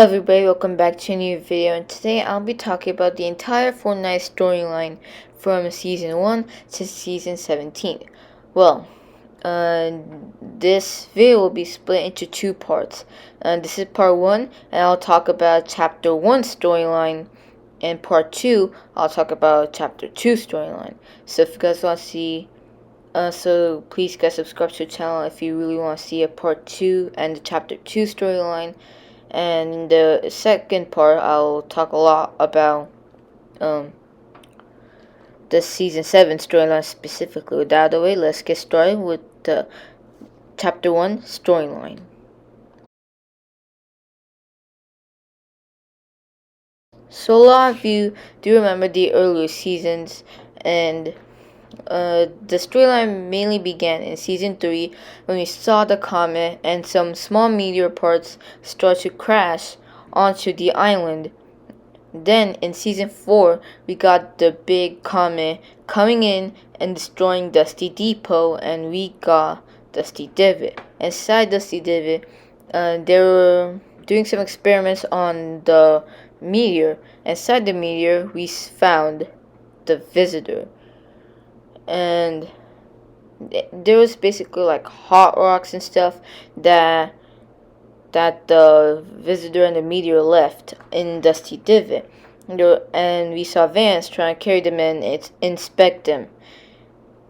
everybody, welcome back to a new video, and today I'll be talking about the entire Fortnite storyline from Season 1 to Season 17. Well, this video will be split into two parts. This is part 1, and I'll talk about Chapter 1 storyline, and part 2, I'll talk about Chapter 2 storyline. So if you guys want to see so please guys subscribe to the channel if you really want to see a part 2 and the Chapter 2 storyline. And in the second part, I'll talk a lot about the Season 7 storyline specifically. With that out of the way, let's get started with the Chapter 1 storyline. So a lot of you do remember the earlier seasons, and the storyline mainly began in Season 3 when we saw the comet and some small meteor parts start to crash onto the island. Then in Season 4 we got the big comet coming in and destroying Dusty Depot, and we got Dusty Divot. Inside Dusty Divot, they were doing some experiments on the meteor. Inside the meteor we found the visitor, and there was basically like hot rocks and stuff that the visitor and the meteor left in Dusty Divot, and we saw Vance trying to carry them in and inspect them,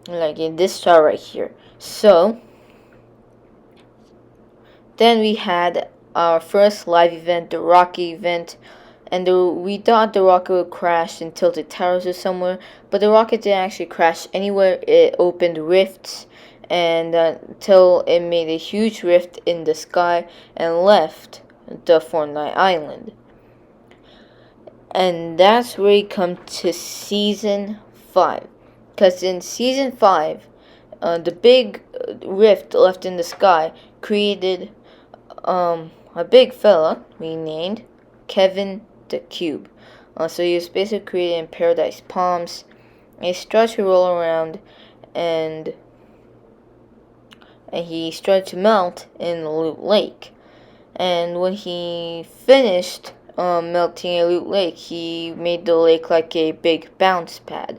like in this shot right here. So then we had our first live event, the rocket event. And we thought the rocket would crash in Tilted Towers or somewhere, but the rocket didn't actually crash anywhere. It opened rifts, and until it made a huge rift in the sky and left the Fortnite Island. And that's where we come to Season 5. Because in Season 5, the big rift left in the sky created a big fella we named Kevin the Cube. So he was basically created in Paradise Palms. And he started to roll around, and he started to melt in Loot Lake. And when he finished melting a Loot Lake, he made the lake like a big bounce pad.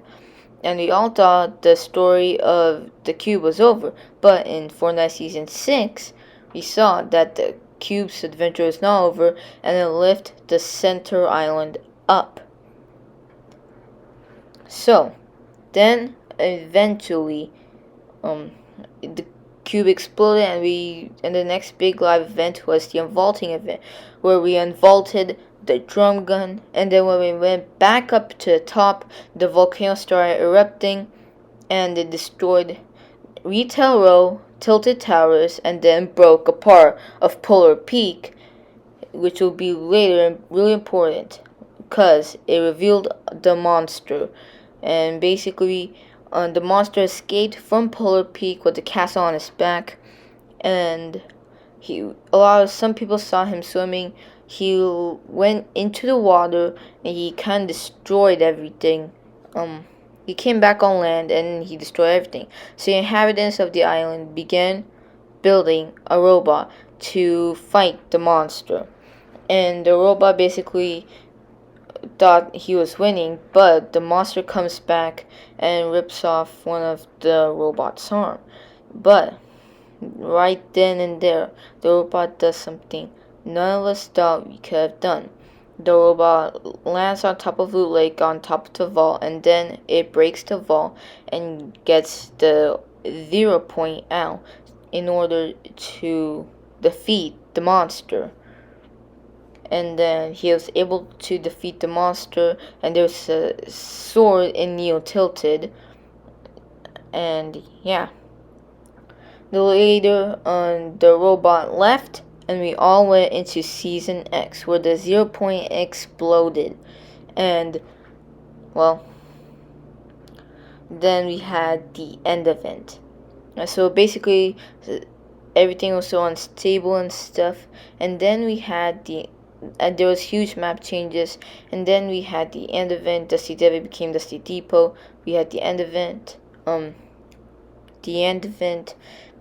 And we all thought the story of the cube was over. But in Fortnite Season 6, we saw that the Cube's adventure is not over, and it lifted the center island up. So then eventually the cube exploded, and the next big live event was the unvaulting event, where we unvaulted the drum gun, and then when we went back up to the top, the volcano started erupting, and it destroyed Retail Row, Tilted Towers, and then broke a part of Polar Peak, which will be later really important because it revealed the monster. And basically the monster escaped from Polar Peak with the castle on his back, and some people saw him swimming. He went into the water and he kind of destroyed everything. He came back on land and he destroyed everything. So the inhabitants of the island began building a robot to fight the monster. And the robot basically thought he was winning, but the monster comes back and rips off one of the robot's arm. But right then and there, the robot does something none of us thought we could have done. The robot lands on top of Loot Lake, on top of the vault, and then it breaks the vault and gets the 0 point out in order to defeat the monster. And then he was able to defeat the monster, and there's a sword in Neo Tilted. And yeah, later the robot left, and we all went into Season X, where the 0 point exploded. And well, then we had the end event. So basically everything was so unstable and stuff, and then we had there was huge map changes, and then we had the end event. Dusty Divot became Dusty Depot. We had the end event.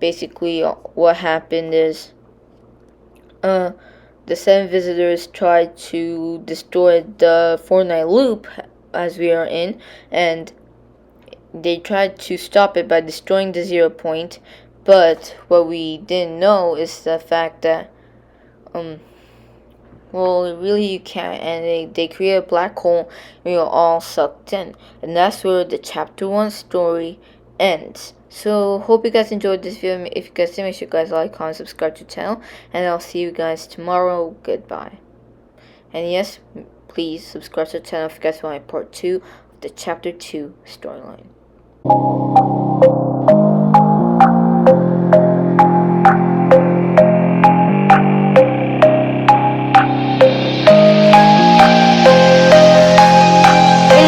Basically what happened is the 7 visitors tried to destroy the Fortnite loop as we are in, and they tried to stop it by destroying the 0 point. But what we didn't know is the fact that well, really you can't, and they create a black hole and you're all sucked in. And that's where the chapter 1 story ends. So hope you guys enjoyed this video. If you guys did, make sure you guys like, comment, subscribe to the channel, and I'll see you guys tomorrow. Goodbye. And yes, please subscribe to the channel if you guys want part 2 of the chapter 2 storyline.